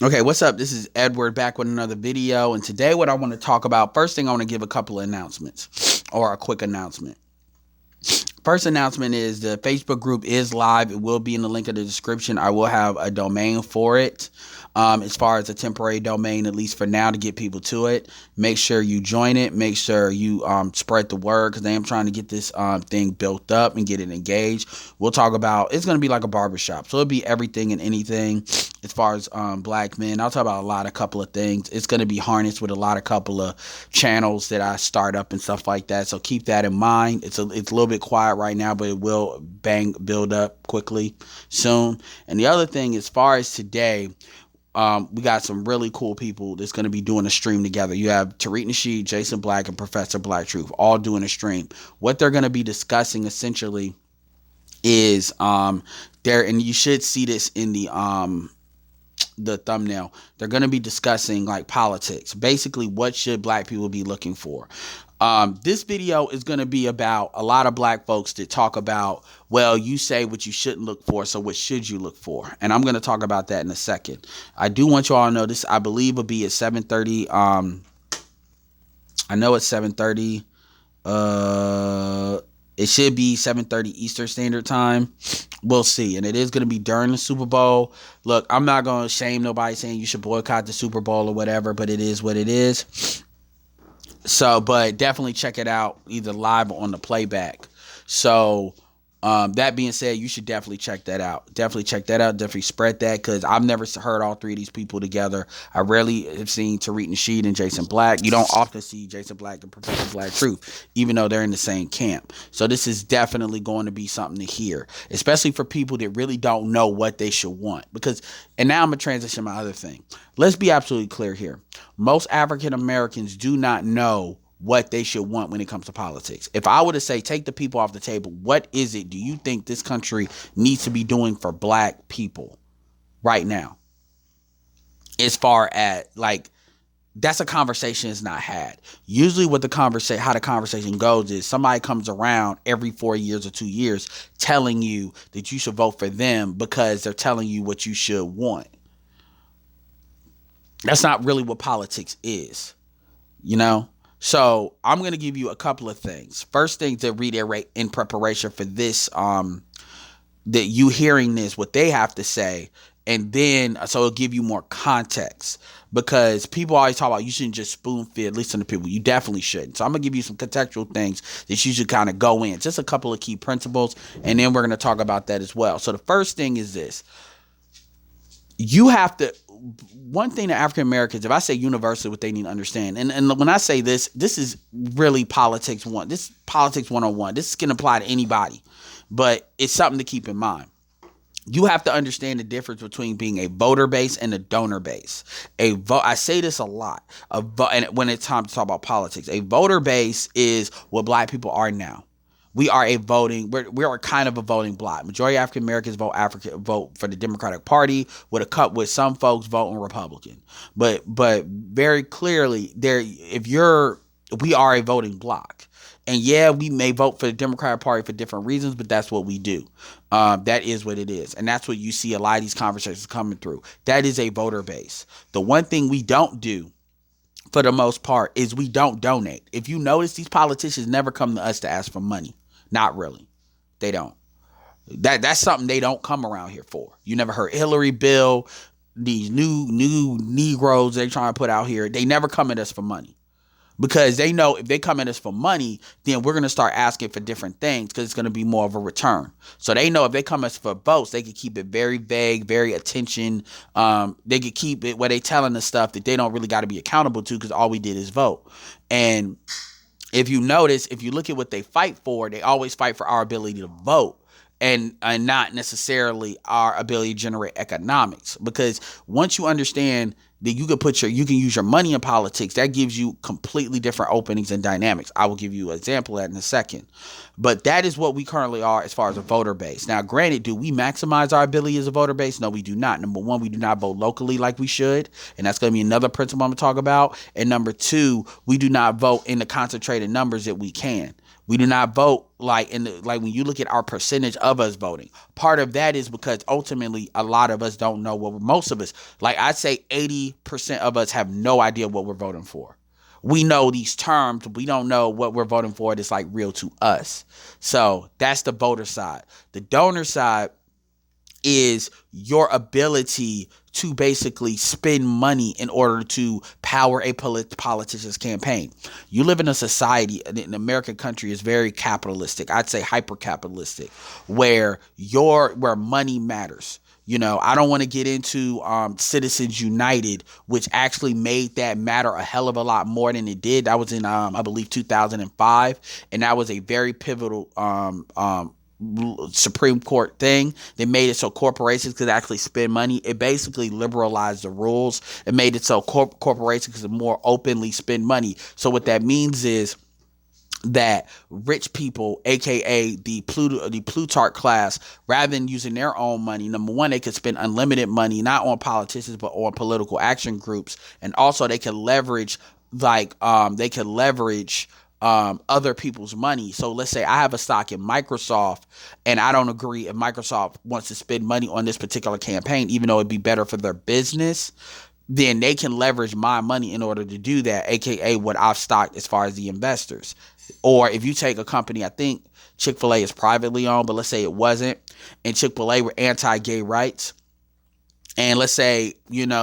Okay, what's up? This is Edward back with another video. And today, what I want to talk about, first thing, I want to give a couple of announcements or a quick announcement. First announcement is the Facebook group is live. It will be in the link of the description. I will have a domain for it. As far as a temporary domain, at least for now, to get people to it. Make sure you join it. Make sure you spread the word, because I am trying to get this thing built up and get it engaged. We'll talk about, it's going to be like a barbershop. So it'll be everything and anything as far as black men. I'll talk about a couple of things. It's going to be harnessed with a couple of channels that I start up and stuff like that. So keep that in mind. It's a little bit quiet right now, but it will build up quickly soon. And the other thing, as far as today, we got some really cool people that's going to be doing a stream together. You have Tariq Nasheed, Jason Black, and Professor Black Truth all doing a stream. What they're going to be discussing essentially is there, and you should see this in the thumbnail. They're going to be discussing like politics. Basically, what should black people be looking for? This video is going to be about a lot of black folks that talk about, well, you say what you shouldn't look for, so what should you look for? And I'm going to talk about that in a second. I do want you all to know this, I believe, will be at 7:30. I know it's 7:30. It should be 7:30 Eastern Standard Time. We'll see. And it is going to be during the Super Bowl. Look, I'm not going to shame nobody saying you should boycott the Super Bowl or whatever, but it is what it is. So, but definitely check it out either live or on the playback. So, that being said, you should definitely check that out. Definitely check that out. Definitely spread that, because I've never heard all three of these people together. I rarely have seen Tariq Nasheed and Jason Black. You don't often see Jason Black and Professor Black Truth, even though they're in the same camp. So this is definitely going to be something to hear, especially for people that really don't know what they should want. Because, and now I'm going to transition to my other thing. Let's be absolutely clear here. Most African Americans do not know what they should want when it comes to politics. If I were to say, take the people off the table, what is it do you think this country needs to be doing for black people right now? As far as like, that's a conversation is not had. Usually what how the conversation goes is somebody comes around every 4 years or 2 years telling you that you should vote for them because they're telling you what you should want. That's not really what politics is, you know? So I'm going to give you a couple of things. First thing to reiterate in preparation for this, that you hearing this, what they have to say. And then, so it'll give you more context, because people always talk about you shouldn't just spoon feed, listen to people. You definitely shouldn't. So I'm going to give you some contextual things that you should kind of go in. Just a couple of key principles. And then we're going to talk about that as well. So the first thing is this. You have to, one thing that African Americans, if I say universally, what they need to understand, and when I say this is really politics one. This is politics 101. This can apply to anybody, but it's something to keep in mind. You have to understand the difference between being a voter base and a donor base. I say this a lot. And when it's time to talk about politics, a voter base is what black people are now. We are we are kind of a voting bloc. Majority of African Americans vote for the Democratic Party, with some folks voting Republican. But very clearly we are a voting bloc. And yeah, we may vote for the Democratic Party for different reasons, but that's what we do. That is what it is. And that's what you see a lot of these conversations coming through. That is a voter base. The one thing we don't do, for the most part, is we don't donate. If you notice, these politicians never come to us to ask for money. Not really. They don't. That's something they don't come around here for. You never heard Hillary Bill, these new Negroes they trying to put out here. They never come at us for money, because they know if they come at us for money, then we're going to start asking for different things, because it's going to be more of a return. So they know if they come at us for votes, they can keep it very vague, very attention. They could keep it where they telling us stuff that they don't really got to be accountable to, because all we did is vote. And if you notice, if you look at what they fight for, they always fight for our ability to vote, and not necessarily our ability to generate economics. Because once you understand that you can use your money in politics, that gives you completely different openings and dynamics. I will give you an example of that in a second. But that is what we currently are as far as a voter base. Now, granted, do we maximize our ability as a voter base? No, we do not. Number one, we do not vote locally like we should. And that's going to be another principle I'm going to talk about. And number two, we do not vote in the concentrated numbers that we can. We do not vote like like when you look at our percentage of us voting. Part of that is because ultimately a lot of us don't know most of us, like I'd say 80% of us have no idea what we're voting for. We know these terms, we don't know what we're voting for that's like real to us. So that's the voter side. The donor side is your ability to basically spend money in order to power a politician's campaign. You live in a society, an American country is very capitalistic. I'd say hyper capitalistic, where money matters. I don't want to get into Citizens United, which actually made that matter a hell of a lot more than it did. That was in, I believe, 2005, and that was a very pivotal Supreme Court thing. They made it so corporations could actually spend money. It basically liberalized the rules. It made it so corporations could more openly spend money. So what that means is that rich people, aka the Plutarch class, rather than using their own money, number one, they could spend unlimited money not on politicians but on political action groups, and also they could leverage other people's money. So let's say I have a stock in Microsoft and I don't agree if Microsoft wants to spend money on this particular campaign, even though it'd be better for their business, then they can leverage my money in order to do that, aka what I've stocked as far as the investors. Or if you take a company, I think Chick-fil-A is privately owned, but let's say it wasn't, and Chick-fil-A were anti-gay rights. And let's say, you're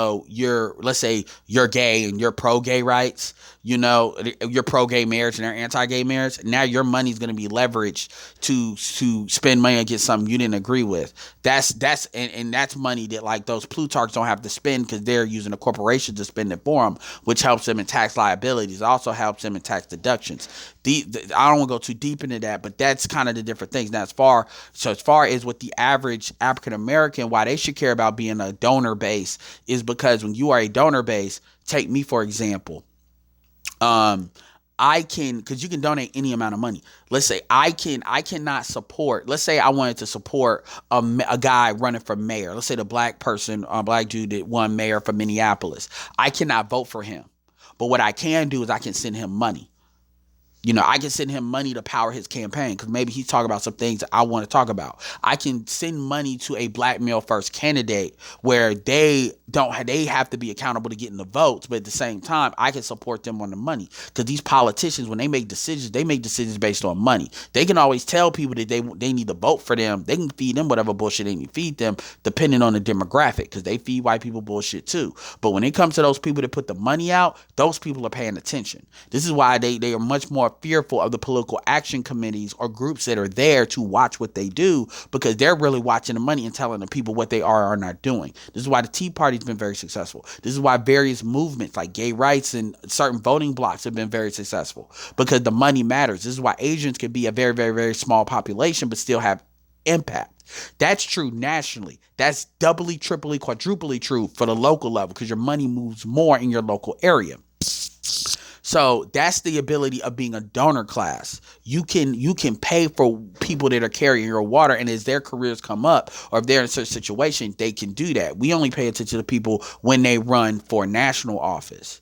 gay and you're pro-gay rights, you're pro-gay marriage and they're anti-gay marriage. Now your money's going to be leveraged to spend money against something you didn't agree with. That's money that like those Plutarchs don't have to spend because they're using a corporation to spend it for them, which helps them in tax liabilities. It also helps them in tax deductions. I don't want to go too deep into that, but that's kind of the different things. Now, as far as with the average African American, why they should care about being a donor base is because when you are a donor base, take me for example. Because you can donate any amount of money. Let's say I cannot support, let's say I wanted to support a guy running for mayor. Let's say the black dude that won mayor for Minneapolis. I cannot vote for him. But what I can do is I can send him money. I can send him money to power his campaign because maybe he's talking about some things that I want to talk about. I can send money to a black male first candidate where they have to be accountable to getting the votes, but at the same time, I can support them on the money because these politicians, when they make decisions based on money. They can always tell people that they need to vote for them. They can feed them whatever bullshit they need to feed them depending on the demographic because they feed white people bullshit too. But when it comes to those people that put the money out, those people are paying attention. This is why they are much more fearful of the political action committees or groups that are there to watch what they do because they're really watching the money and telling the people what they are not doing. This is why the Tea Party's been very successful. This is why various movements like gay rights and certain voting blocks have been very successful because the money matters. This is why Asians could be a very, very, very small population but still have impact. That's true nationally. That's doubly, triply, quadruply true for the local level because your money moves more in your local area. So that's the ability of being a donor class. You can pay for people that are carrying your water, and as their careers come up or if they're in a certain situation, they can do that. We only pay attention to people when they run for national office.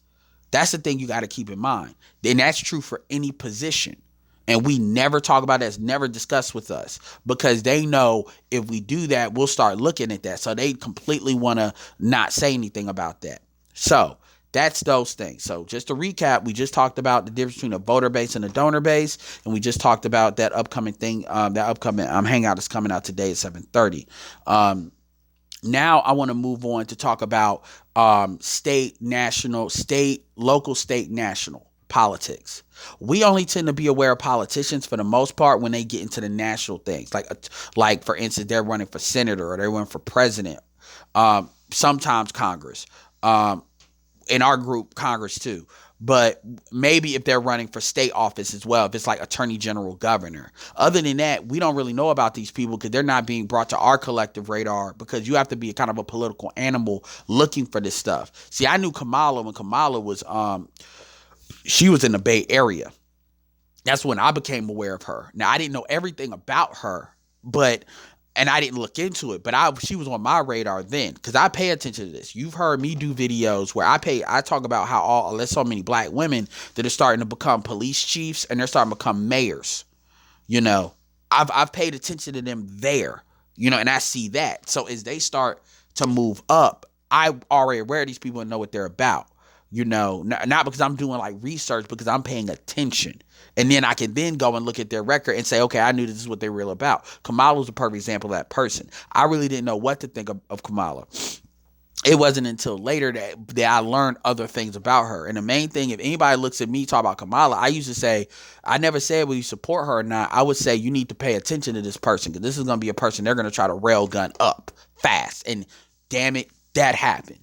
That's the thing you got to keep in mind. And that's true for any position. And we never talk about that. It's never discussed with us because they know if we do that, we'll start looking at that. So they completely want to not say anything about that. So that's those things. So just to recap, we just talked about the difference between a voter base and a donor base. And we just talked about that upcoming thing, that upcoming hangout is coming out today at 7:30. Now I want to move on to talk about state, national politics. We only tend to be aware of politicians for the most part when they get into the national things. Like for instance, they're running for senator or they're running for president. Sometimes Congress. In our group, Congress too. But maybe if they're running for state office as well, if it's like attorney general, governor. Other than that, we don't really know about these people because they're not being brought to our collective radar because you have to be kind of a political animal looking for this stuff. See, I knew Kamala when Kamala was, she was in the Bay Area. That's when I became aware of her. Now, I didn't know everything about her, and I didn't look into it, but she was on my radar then because I pay attention to this. You've heard me do videos where I talk about how there's so many black women that are starting to become police chiefs and they're starting to become mayors. You know, I've paid attention to them there, you know, and I see that. So as they start to move up, I already aware of these people and know what they're about. You know, not because I'm doing like research, because I'm paying attention. And then I can then go and look at their record and say, okay, I knew this is what they're real about. Kamala was a perfect example of that person. I really didn't know what to think of Kamala. It wasn't until later that I learned other things about her. And the main thing, if anybody looks at me talk about Kamala, I used to say, I never said whether you support her or not. I would say you need to pay attention to this person, because this is going to be a person they're going to try to railgun up fast. And damn it, that happened.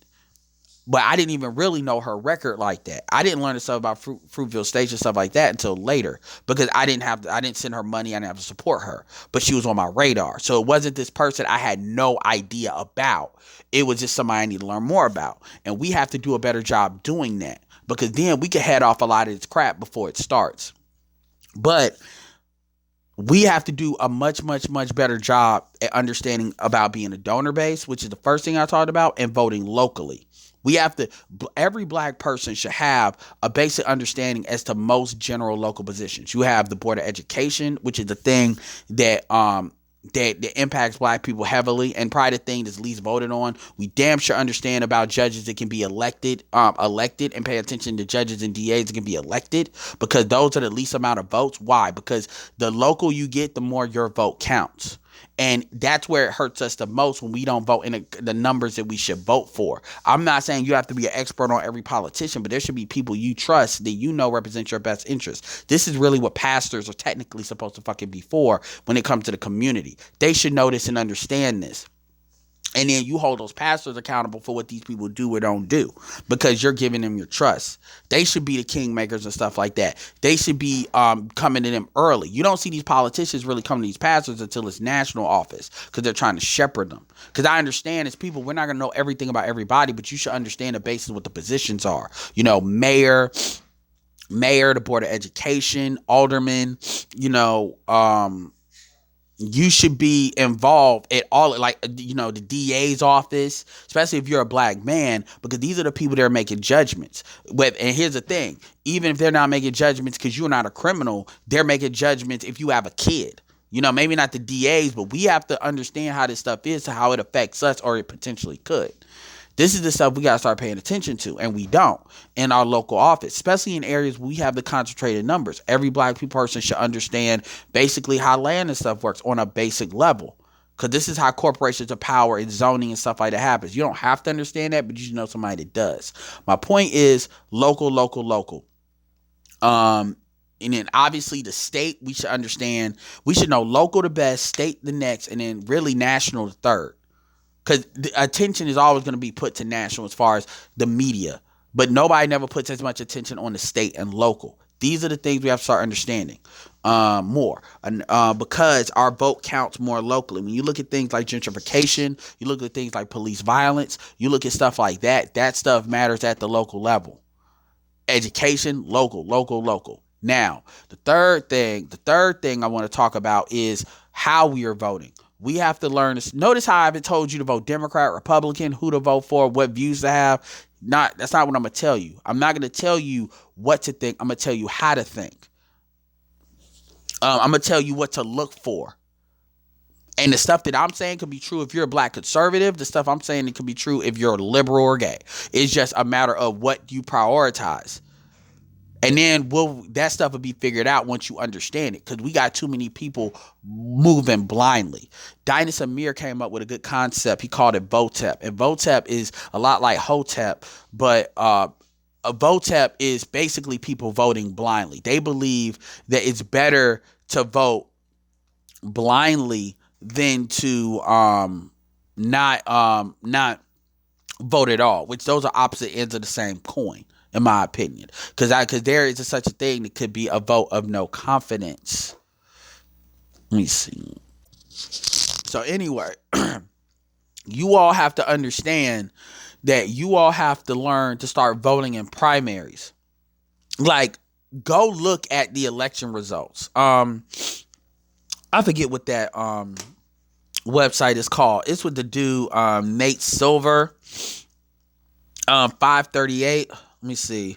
But I didn't even really know her record like that. I didn't learn the stuff about Fruitville Station, stuff like that, until later, because I didn't send her money. I didn't have to support her, but she was on my radar. So it wasn't this person I had no idea about. It was just somebody I need to learn more about. And we have to do a better job doing that, because then we can head off a lot of this crap before it starts. But we have to do a much, much, much better job at understanding about being a donor base, which is the first thing I talked about, and voting locally. We have to, every black person should have a basic understanding as to most general local positions. You have the Board of Education, which is the thing that that impacts black people heavily, and probably the thing that's least voted on. We damn sure understand about judges that can be elected, and pay attention to judges and DAs that can be elected, because those are the least amount of votes. Why? Because the local you get, the more your vote counts. And that's where it hurts us the most, when we don't vote in the numbers that we should vote for. I'm not saying you have to be an expert on every politician, but there should be people you trust that you know represent your best interests. This is really what pastors are technically supposed to fucking be for when it comes to the community. They should know this and understand this. And then you hold those pastors accountable for what these people do or don't do, because you're giving them your trust. They should be the kingmakers and stuff like that. They should be coming to them early. You don't see these politicians really come to these pastors until it's national office, because they're trying to shepherd them. Because I understand as people, we're not going to know everything about everybody, but you should understand the basis of what the positions are. You know, mayor, the Board of Education, alderman, you know, you should be involved at all, like, you know, the DA's office, especially if you're a black man, because these are the people that are making judgments. And here's the thing, even if they're not making judgments because you're not a criminal, they're making judgments if you have a kid. You know, maybe not the DAs, but we have to understand how this stuff is, to how it affects us, or it potentially could. This is the stuff we got to start paying attention to, and we don't in our local office, especially in areas where we have the concentrated numbers. Every black person should understand basically how land and stuff works on a basic level, because this is how corporations of power and zoning and stuff like that happens. You don't have to understand that, but you should know somebody that does. My point is local. And then obviously the state, we should understand. We should know local the best, state the next, and then really national the third. Because the attention is always going to be put to national as far as the media. But nobody never puts as much attention on the state and local. These are the things we have to start understanding more. Because our vote counts more locally. When you look at things like gentrification, you look at things like police violence, you look at stuff like that, that stuff matters at the local level. Education, local. Now, the third thing I want to talk about is how we are voting. We have to learn this. Notice how I haven't told you to vote Democrat, Republican, who to vote for, what views to have. That's not what I'm going to tell you. I'm not going to tell you what to think. I'm going to tell you how to think. I'm going to tell you what to look for. And the stuff that I'm saying could be true if you're a black conservative. The stuff I'm saying, it could be true if you're a liberal or gay. It's just a matter of what you prioritize. And then that stuff will be figured out once you understand it, because we got too many people moving blindly. Dinus Amir came up with a good concept. He called it VOTEP. And VOTEP is a lot like HOTEP, but a VOTEP is basically people voting blindly. They believe that it's better to vote blindly than to not vote at all, which those are opposite ends of the same coin, in my opinion, because there is such a thing that could be a vote of no confidence. Let me see. So anyway, you all have to understand that you all have to learn to start voting in primaries. Like, go look at the election results. I forget what that website is called. It's with the dude Nate Silver. 538. Let me see.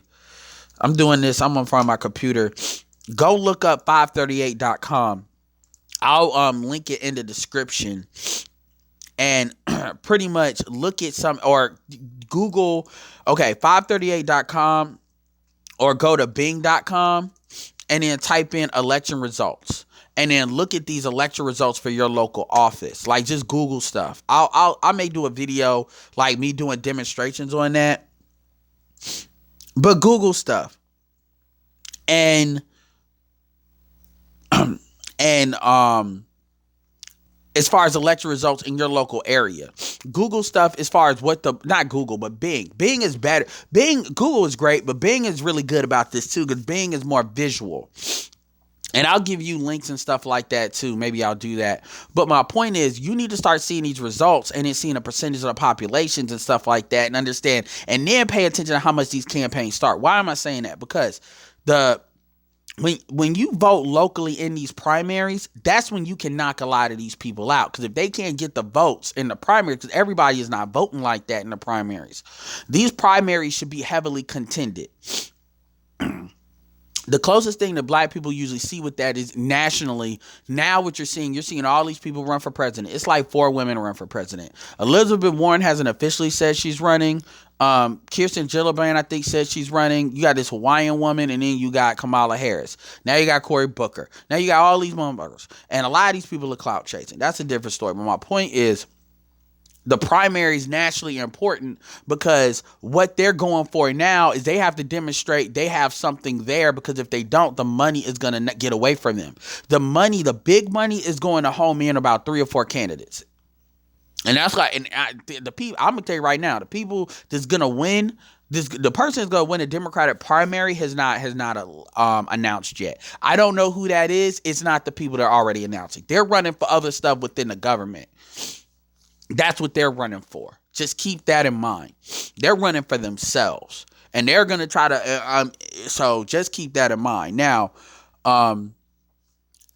I'm doing this. I'm in front of my computer. Go look up 538.com. I'll link it in the description, and pretty much look at some, or Google, okay, 538.com, or go to bing.com and then type in election results, and then look at these election results for your local office. Like, just Google stuff. I may do a video like me doing demonstrations on that, but Google stuff. And and as far as election results in your local area, Google stuff as far as what the, not Google, but Bing. Bing is better. Google is great, but Bing is really good about this too, because Bing is more visual. And I'll give you links and stuff like that too. Maybe I'll do that. But my point is, you need to start seeing these results and then seeing a percentage of the populations and stuff like that, and understand, and then pay attention to how much these campaigns start. Why am I saying that? Because when you vote locally in these primaries, that's when you can knock a lot of these people out. Because if they can't get the votes in the primaries, because everybody is not voting like that in the primaries, these primaries should be heavily contended. The closest thing that black people usually see with that is nationally. Now what you're seeing all these people run for president. It's like 4 women run for president. Elizabeth Warren hasn't officially said she's running. Kirsten Gillibrand, I think, said she's running. You got this Hawaiian woman, and then you got Kamala Harris. Now you got Cory Booker. Now you got all these motherfuckers. And a lot of these people are clout chasing. That's a different story. But my point is, the primary is nationally important, because what they're going for now is they have to demonstrate they have something there, because if they don't, the money is going to get away from them. The big money is going to home in about 3 or 4 candidates. And that's like, the people, I'm going to tell you right now, the people that's going to win, the person that's going to win a Democratic primary has not announced yet. I don't know who that is. It's not the people that are already announcing. They're running for other stuff within the government. That's what they're running for. Just keep that in mind. They're running for themselves, and they're going to try to, so just keep that in mind. Now,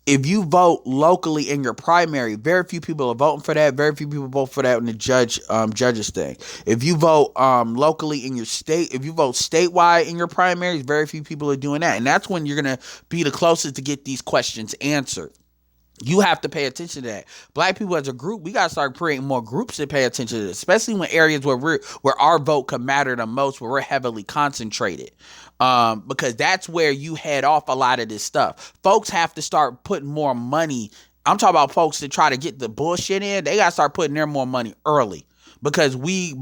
if you vote locally in your primary, very few people are voting for that. Very few people vote for that in the judges thing. If you vote locally in your state, if you vote statewide in your primaries, very few people are doing that. And that's when you're going to be the closest to get these questions answered. You have to pay attention to that. Black people as a group, we got to start creating more groups that pay attention to this, especially when areas where our vote could matter the most, where we're heavily concentrated. Because that's where you head off a lot of this stuff. Folks have to start putting more money. I'm talking about folks that try to get the bullshit in. They got to start putting their more money early. Because we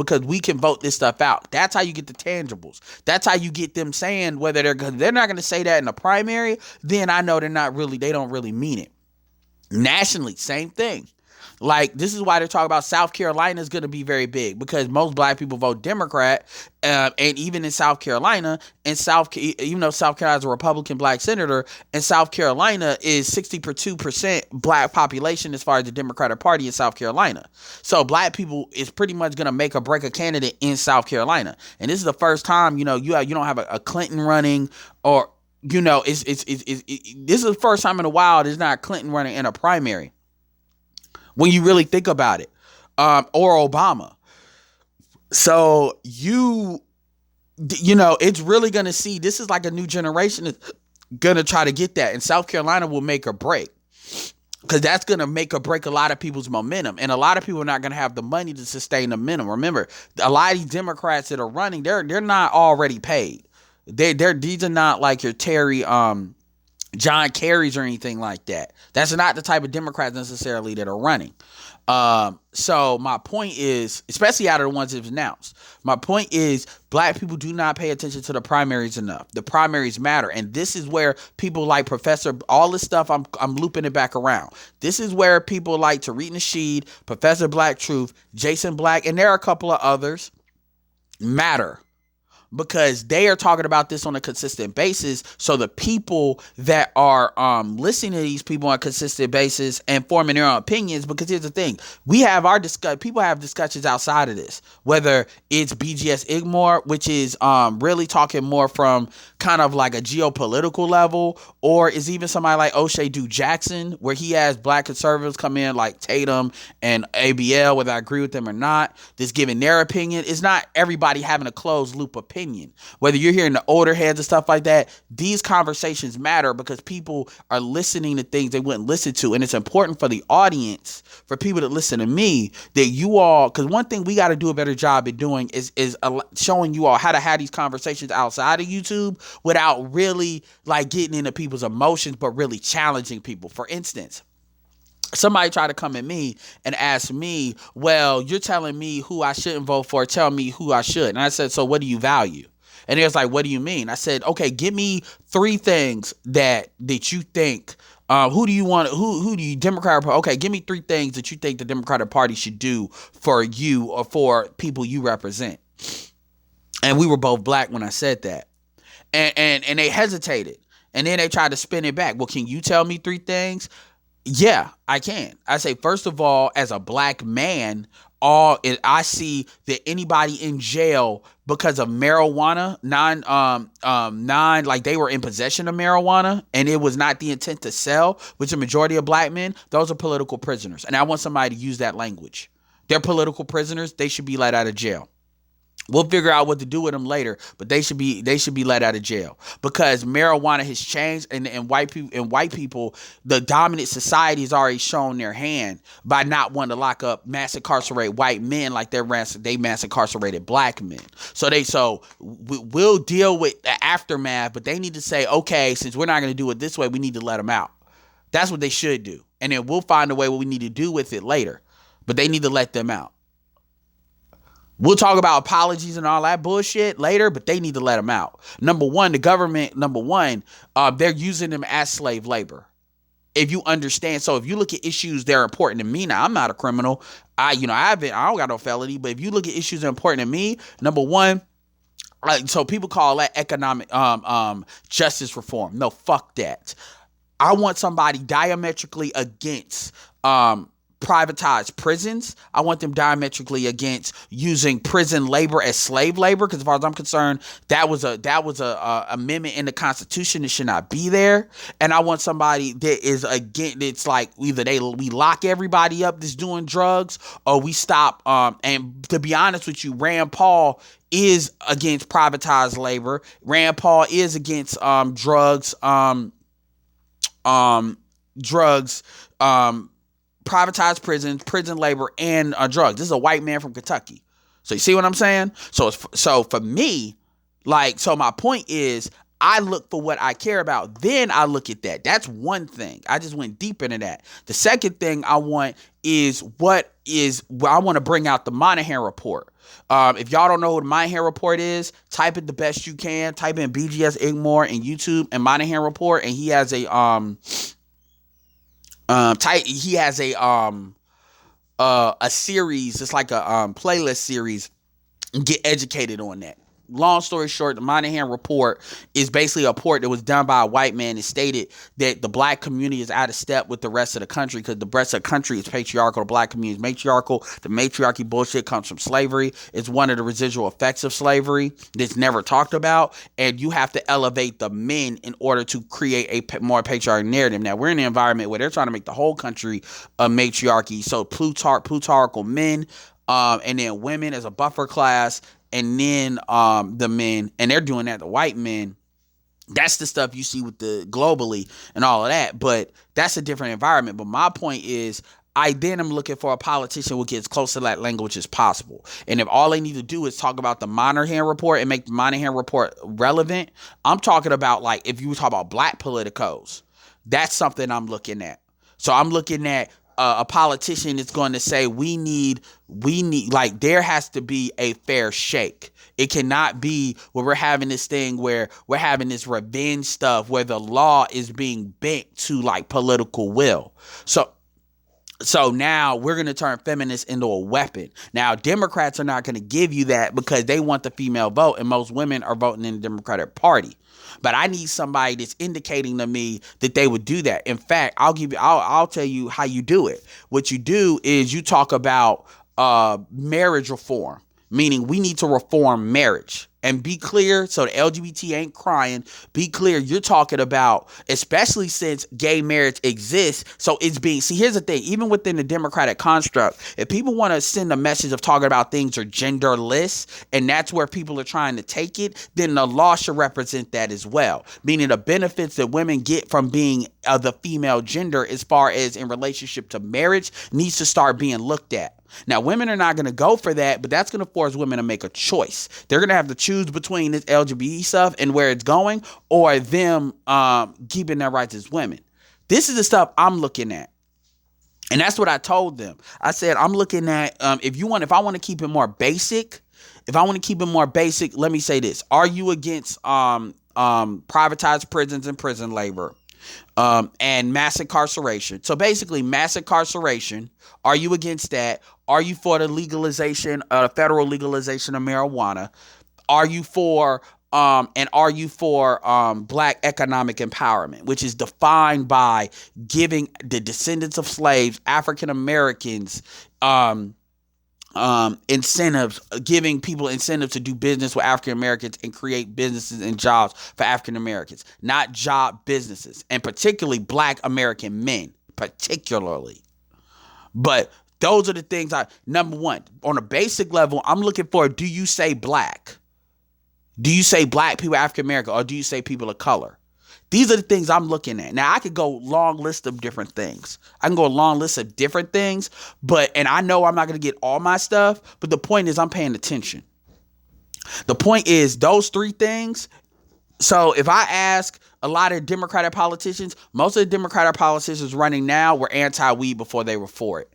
can vote this stuff out. That's how you get the tangibles. That's how you get them saying whether they're not going to say that in the primary. Then I know they don't really mean it. Nationally, same thing. Like, this is why they're talking about South Carolina is going to be very big, because most black people vote Democrat, and even in South Carolina, even though South Carolina is a Republican black senator, and South Carolina is 62% black population as far as the Democratic Party in South Carolina. So black people is pretty much going to make or break a candidate in South Carolina, and this is the first time you don't have a Clinton running, or this is the first time in a while there's not Clinton running in a primary, when you really think about it, or Obama. So it's really going to see, this is like a new generation that's going to try to get that, and South Carolina will make or break, because that's going to make or break a lot of people's momentum, and a lot of people are not going to have the money to sustain the momentum. Remember, a lot of these Democrats that are running, they're not already paid. These are not like your Terry, John Kerry's or anything like that. That's not the type of Democrats necessarily that are running. So my point is, especially out of the ones that was announced, my point is, black people do not pay attention to the primaries enough. The primaries matter. And this is where people like Professor, all this stuff, I'm looping it back around. This is where people like Tariq Nasheed, Professor Black Truth, Jason Black, and there are a couple of others matter. Because they are talking about this on a consistent basis. So the people that are listening to these people on a consistent basis and forming their own opinions, because here's the thing, people have discussions outside of this, whether it's BGS Igmore, which is really talking more from kind of like a geopolitical level, or is even somebody like O'Shea Duke Jackson, where he has black conservatives come in like Tatum and ABL, whether I agree with them or not, just giving their opinion. It's not everybody having a closed loop opinion. opinion. Whether you're hearing the older heads and stuff like that, these conversations matter because people are listening to things they wouldn't listen to. And it's important for the audience, for people to listen to me, that you all, because one thing we got to do a better job at doing is showing you all how to have these conversations outside of YouTube without really like getting into people's emotions, but really challenging people. For instance, somebody tried to come at me and ask me, well, you're telling me who I shouldn't vote for, tell me who I should. And I said, so what do you value? And it was like, what do you mean? I said, okay, give me 3 things that you think, who do you want, who do you, Democratic, okay, give me 3 things that you think the Democratic Party should do for you or for people you represent. And we were both black when I said that. And they hesitated. And then they tried to spin it back. Well, can you tell me 3 things? Yeah, I can. I say, first of all, as a black man, I see that anybody in jail because of marijuana, like they were in possession of marijuana and it was not the intent to sell, which the majority of black men, those are political prisoners. And I want somebody to use that language. They're political prisoners. They should be let out of jail. We'll figure out what to do with them later, but they should be let out of jail because marijuana has changed, and white people, the dominant society has already shown their hand by not wanting to lock up mass incarcerate white men like they mass incarcerated black men. So we'll deal with the aftermath, but they need to say, okay, since we're not going to do it this way, we need to let them out. That's what they should do, and then we'll find a way what we need to do with it later, but they need to let them out. We'll talk about apologies and all that bullshit later, but they need to let them out. The government, they're using them as slave labor. If you understand, so if you look at issues that are important to me, now I'm not a criminal. I don't got no felony, but if you look at issues that are important to me, number one, so people call that economic justice reform. No, fuck that. I want somebody diametrically against privatized prisons. I want them diametrically against using prison labor as slave labor, because as far as I'm concerned, that was a amendment in the Constitution that should not be there. And I want somebody that is against, it's like either we lock everybody up that's doing drugs, or we stop. And to be honest with you, Rand Paul is against privatized labor. Rand Paul is against drugs, privatized prisons, prison labor, and drugs. This is a white man from Kentucky. So you see what I'm saying? So for me, so my point is, I look for what I care about. Then I look at that. That's one thing. I just went deep into that. The second thing I want is I want to bring out the Monahan report. If y'all don't know what the Monahan report is, type it the best you can. Type in BGS Igmore in YouTube and Monahan report, and he has a series. It's like a playlist series. Get educated on that. Long story short, the Monahan report is basically a report that was done by a white man and stated that the black community is out of step with the rest of the country because the rest of the country is patriarchal. The black community is matriarchal. The matriarchy bullshit comes from slavery. It's one of the residual effects of slavery that's never talked about. And you have to elevate the men in order to create a more patriarchal narrative. Now, we're in an environment where they're trying to make the whole country a matriarchy. So patriarchal men, and then women as a buffer class, and then the men, and they're doing that to white men. That's the stuff you see with the globally and all of that, but that's a different environment. But my point is, I then am looking for a politician who gets close to that language as possible. And if all they need to do is talk about the Monahan report and make the Monahan report relevant, I'm talking about, like, if you talk about black politicos, that's something I'm looking at. So I'm looking at a politician that's going to say we need, like, there has to be a fair shake. It cannot be where we're having this thing where we're having this revenge stuff where the law is being bent to, like, political will. So now we're going to turn feminists into a weapon. Now, Democrats are not going to give you that because they want the female vote, and most women are voting in the Democratic Party. But I need somebody that's indicating to me that they would do that. In fact, I'll tell you how you do it. What you do is you talk about marriage reform. meaning we need to reform marriage. And be clear, so the LGBT ain't crying. Be clear, you're talking about, especially since gay marriage exists. So it's being, see, here's the thing, even within the Democratic construct, if people want to send a message of talking about things are genderless, and that's where people are trying to take it, then the law should represent that as well. Meaning the benefits that women get from being the female gender as far as in relationship to marriage needs to start being looked at. Now, women are not going to go for that, but that's going to force women to make a choice. They're going to have to choose between this LGBT stuff and where it's going, or them keeping their rights as women. This is the stuff I'm looking at. And that's what I told them. I said, I'm looking at, if I want to keep it more basic, let me say this. Are you against privatized prisons and prison labor? And mass incarceration. So basically, mass incarceration. Are you against that? Are you for the legalization, federal legalization of marijuana? Are you for black economic empowerment, which is defined by giving the descendants of slaves, African Americans, incentives, giving people incentives to do business with African Americans and create businesses and jobs for African Americans, not job businesses, and particularly black American men, particularly. But those are the things number one, on a basic level, I'm looking for, do you say black? Do you say black people, African American, or do you say people of color? These are the things I'm looking at. Now, I could go long list of different things. And I know I'm not going to get all my stuff, but the point is I'm paying attention. The point is those three things. So if I ask a lot of Democratic politicians, most of the Democratic politicians running now were anti-weed before they were for it.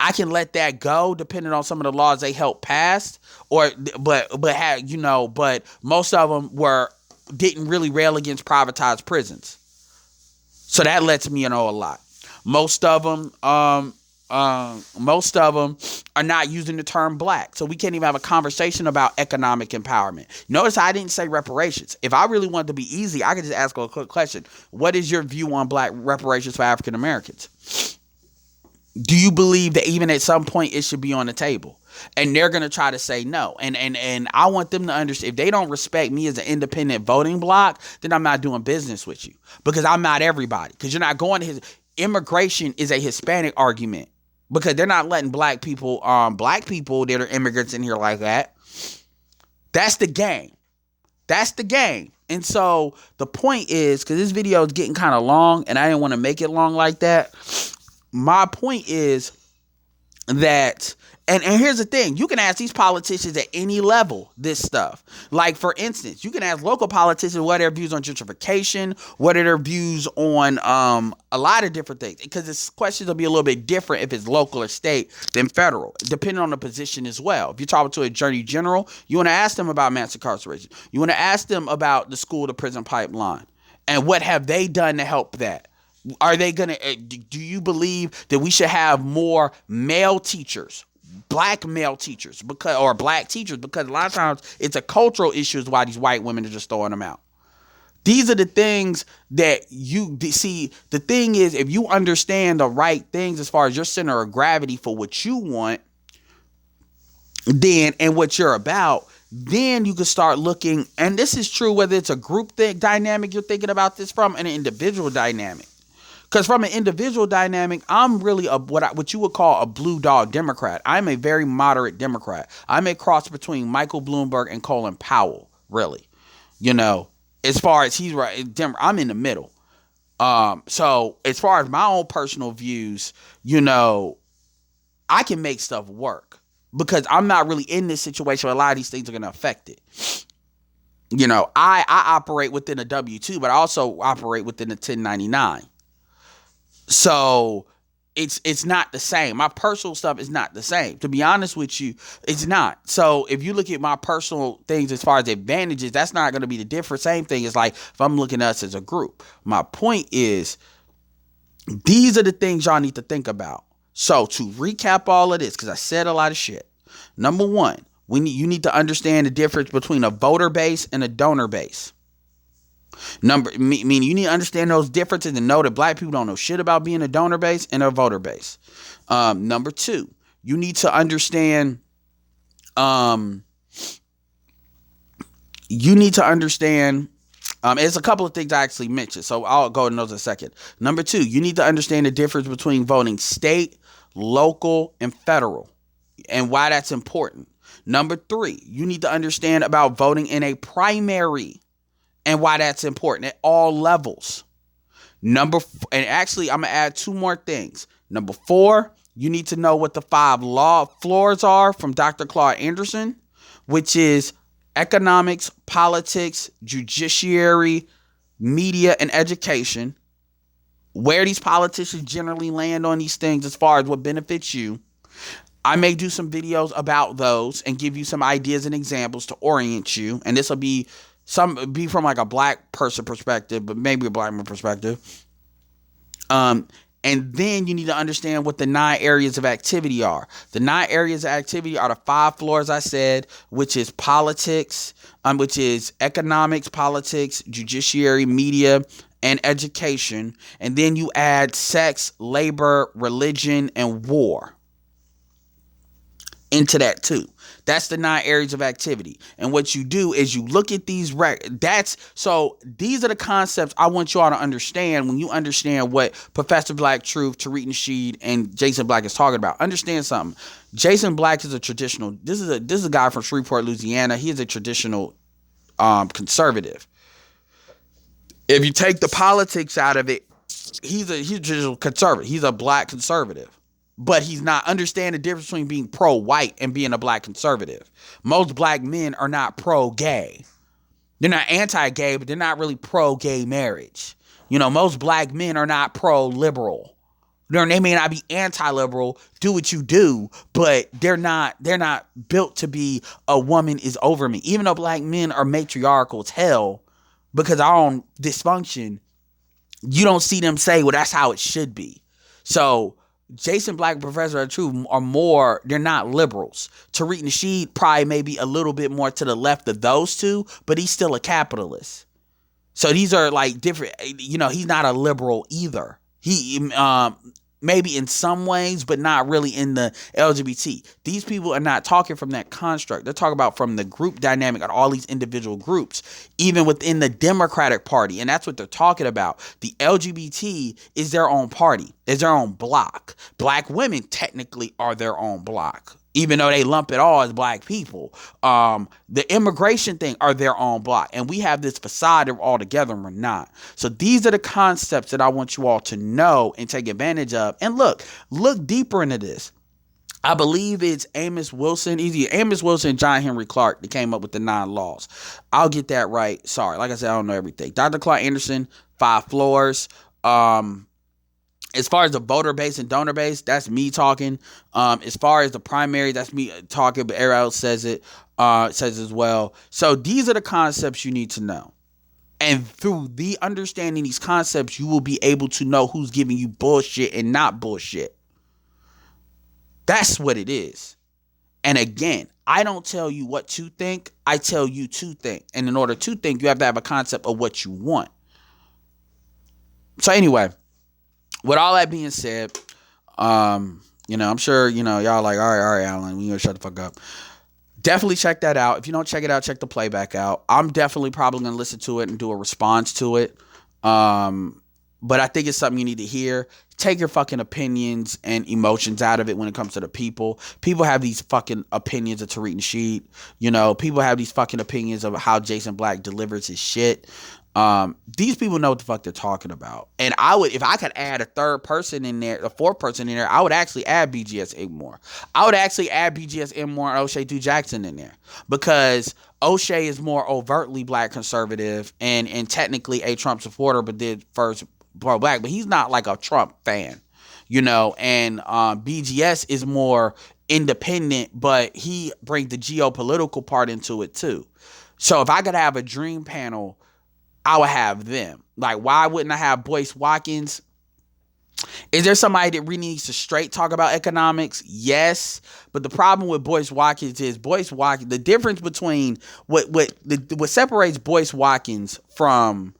I can let that go depending on some of the laws they helped pass, but most of them didn't really rail against privatized prisons. So that lets me know a lot. Most of them are not using the term black. So we can't even have a conversation about economic empowerment. Notice I didn't say reparations. If I really wanted to be easy, I could just ask a quick question. What is your view on black reparations for African Americans? Do you believe that even at some point it should be on the table? And they're going to try to say no. And I want them to understand, if they don't respect me as an independent voting bloc, then I'm not doing business with you, because I'm not everybody. Because you're not going to immigration is a Hispanic argument, because they're not letting black people that are immigrants in here like that. That's the game. And so the point is, because this video is getting kind of long and I didn't want to make it long like that. My point is that, and here's the thing, you can ask these politicians at any level this stuff. Like, for instance, you can ask local politicians what are their views on gentrification, what are their views on a lot of different things, because this questions will be a little bit different if it's local or state than federal, depending on the position as well. If you're talking to a attorney general, you want to ask them about mass incarceration. You want to ask them about the school to prison pipeline and what have they done to help that. Are they going to, do you believe that we should have more male teachers, black male teachers, or black teachers? Because a lot of times it's a cultural issue is why these white women are just throwing them out. These are the things that you see. The thing is, if you understand the right things as far as your center of gravity for what you want, then, and what you're about, then you can start looking, and this is true whether it's a group dynamic you're thinking about this from, and an individual dynamic. Because from an individual dynamic, I'm really what you would call a blue dog Democrat. I'm a very moderate Democrat. I'm a cross between Michael Bloomberg and Colin Powell, really. As far as he's right, I'm in the middle. So as far as my own personal views, I can make stuff work, because I'm not really in this situation where a lot of these things are going to affect it. I operate within a W-2, but I also operate within a 1099. So it's not the same. My personal stuff is not the same. To be honest with you, it's not. So if you look at my personal things as far as advantages, that's not going to be the different same thing as like if I'm looking at us as a group. My point is, these are the things y'all need to think about. So to recap all of this, because I said a lot of shit. Number one, you need to understand the difference between a voter base and a donor base. Meaning you need to understand those differences and know that black people don't know shit about being a donor base and a voter base. Number two, you need to understand Um, you need to understand. It's a couple of things I actually mentioned, so I'll go into those in a second. Number two, you need to understand the difference between voting state, local, and federal, and why that's important. Number three, you need to understand about voting in a primary and why that's important at all levels. And actually, I'm gonna add two more things. Number four, you need to know what the five law floors are from Dr. Claude Anderson, which is economics, politics, judiciary, media, and education. Where these politicians generally land on these things as far as what benefits you. I may do some videos about those and give you some ideas and examples to orient you. And this will be from like a black person perspective, but maybe a black man perspective. And then you need to understand what the 9 areas of activity are. The 9 areas of activity are the 5 floors I said, which is politics, which is economics, politics, judiciary, media, and education. And then you add sex, labor, religion, and war into that too. That's the 9 areas of activity. And what you do is you look at these so these are the concepts I want you all to understand when you understand what Professor Black Truth, Tariq Nasheed, and Jason Black is talking about. Understand something. Jason Black is a traditional, this is a guy from Shreveport, Louisiana. He is a traditional conservative. If you take the politics out of it, he's a traditional conservative. He's a black conservative. But he's not understanding the difference between being pro-white and being a black conservative. Most black men are not pro-gay. They're not anti-gay, but they're not really pro-gay marriage. Most black men are not pro-liberal. They may not be anti-liberal, do what you do, but they're not built to be a woman is over me. Even though black men are matriarchal as hell because our own dysfunction, you don't see them say, well, that's how it should be. So Jason Black and Professor of Truth are more, they're not liberals. Tariq Nasheed probably may be a little bit more to the left of those two, but he's still a capitalist. So these are like different, he's not a liberal either. He maybe in some ways, but not really in the LGBT. These people are not talking from that construct. They're talking about from the group dynamic of all these individual groups, even within the Democratic Party. And that's what they're talking about. The LGBT is their own party, is their own block. Black women technically are their own block, even though they lump it all as black people. The immigration thing are their own block. And we have this facade of all together and we're not. So these are the concepts that I want you all to know and take advantage of. And look deeper into this. I believe it's Amos Wilson, and John Henry Clark that came up with the 9 laws. I'll get that right. Sorry. Like I said, I don't know everything. Dr. Claude Anderson, 5 floors. As far as the voter base and donor base, that's me talking. As far as the primary, that's me talking, but everyone else says it, says as well. So these are the concepts you need to know. And through the understanding these concepts, you will be able to know who's giving you bullshit and not bullshit. That's what it is. And again, I don't tell you what to think. I tell you to think. And in order to think, you have to have a concept of what you want. So anyway, with all that being said, I'm sure, y'all like, all right, Alan, we gonna shut the fuck up. Definitely check that out. If you don't check it out, check the playback out. I'm definitely probably going to listen to it and do a response to it. But I think it's something you need to hear. Take your fucking opinions and emotions out of it when it comes to the people. People have these fucking opinions of Tariq Nasheed. People have these fucking opinions of how Jason Black delivers his shit. These people know what the fuck they're talking about. And if I could add a 4th person in there, I would actually add BGS Igmore. I would actually add BGS Igmore and O'Shea Du Jackson in there, because O'Shea is more overtly black conservative and technically a Trump supporter, but did first pro-black, but he's not like a Trump fan, and BGS is more independent, but he brings the geopolitical part into it too. So if I could have a dream panel, I would have them. Like, why wouldn't I have Boyce Watkins? Is there somebody that really needs to straight talk about economics? Yes. But the problem with Boyce Watkins is the difference between what separates Boyce Watkins from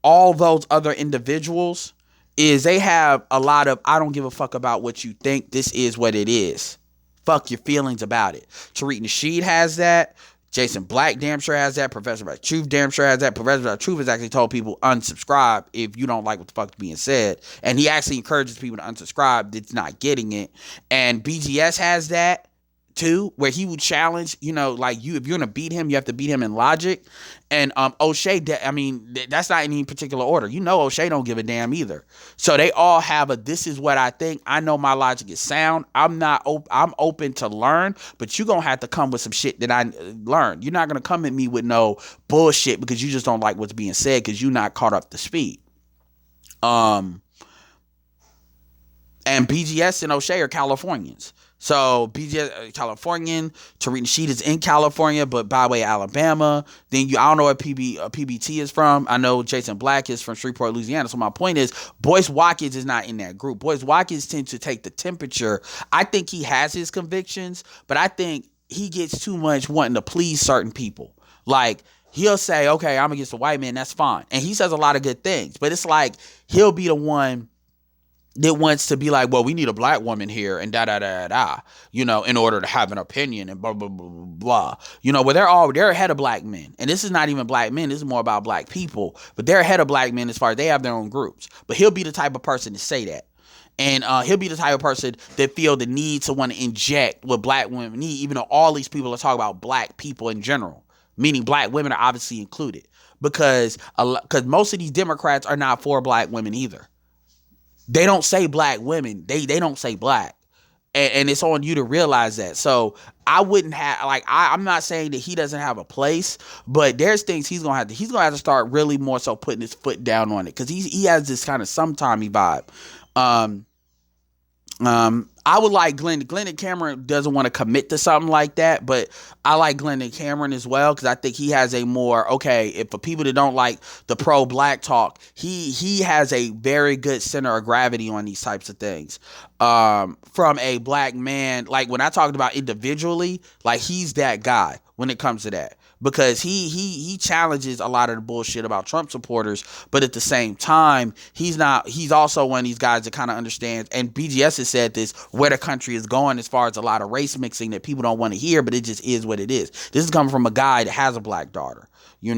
all those other individuals is they have a lot of, I don't give a fuck about what you think. This is what it is. Fuck your feelings about it. Tariq Nasheed has that. Jason Black damn sure has that. Professor Black Truth damn sure has that. Professor Black Truth has actually told people unsubscribe if you don't like what the fuck's being said. And he actually encourages people to unsubscribe that's not getting it. And BGS has that too, where he would challenge, like you, if you're gonna beat him, you have to beat him in logic. And O'Shea, that's not in any particular order. O'Shea don't give a damn either. So they all have this is what I think. I know my logic is sound. I'm open to learn, but you're gonna have to come with some shit that I learned. You're not gonna come at me with no bullshit because you just don't like what's being said because you're not caught up to speed. And BGS and O'Shea are Californians. So BGS Californian, Tariq Nasheed is in California, but by way of Alabama. Then I don't know where PBT is from. I know Jason Black is from Shreveport, Louisiana. So my point is, Boyce Watkins is not in that group. Boyce Watkins tends to take the temperature. I think he has his convictions, but I think he gets too much wanting to please certain people. Like, he'll say, okay, I'm against the white man, that's fine. And he says a lot of good things, but it's like he'll be the one that wants to be like, well, we need a black woman here and da, in order to have an opinion and blah, blah, blah, blah. Well, they're ahead of black men. And this is not even black men. This is more about black people. But they're ahead of black men as far as they have their own groups. But he'll be the type of person to say that. And he'll be the type of person that feel the need to want to inject what black women need, even though all these people are talking about black people in general, meaning black women are obviously included. Because most of these Democrats are not for black women either. They don't say black women. They don't say black. And it's on you to realize that. So I wouldn't have, I'm not saying that he doesn't have a place, but there's things he's going to have to start really more so putting his foot down on it. Cause he has this kind of sometimey vibe. I would like Glendon Cameron doesn't want to commit to something like that, but I like Glendon Cameron as well because I think he has a more, if for people that don't like the pro-black talk, he has a very good center of gravity on these types of things. From a black man, like when I talked about individually, like he's that guy when it comes to that. Because he challenges a lot of the bullshit about Trump supporters, but at the same time, he's also one of these guys that kind of understands, and BGS has said this, where the country is going as far as a lot of race mixing that people don't want to hear, but it just is what it is. This is coming from a guy that has a black daughter, with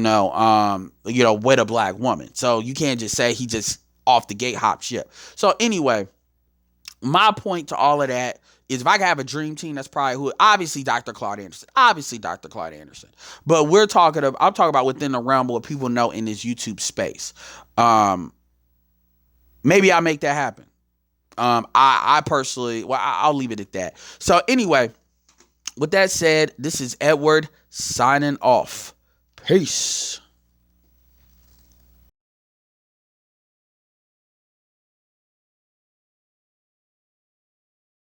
a black woman. So you can't just say he just off the gate hop ship. So anyway, my point to all of that is if I could have a dream team, that's probably obviously Dr. Claude Anderson. But I'm talking about within the realm of what people know in this YouTube space. Maybe I'll make that happen. I personally, I'll leave it at that. So anyway, with that said, this is Edward signing off. Peace.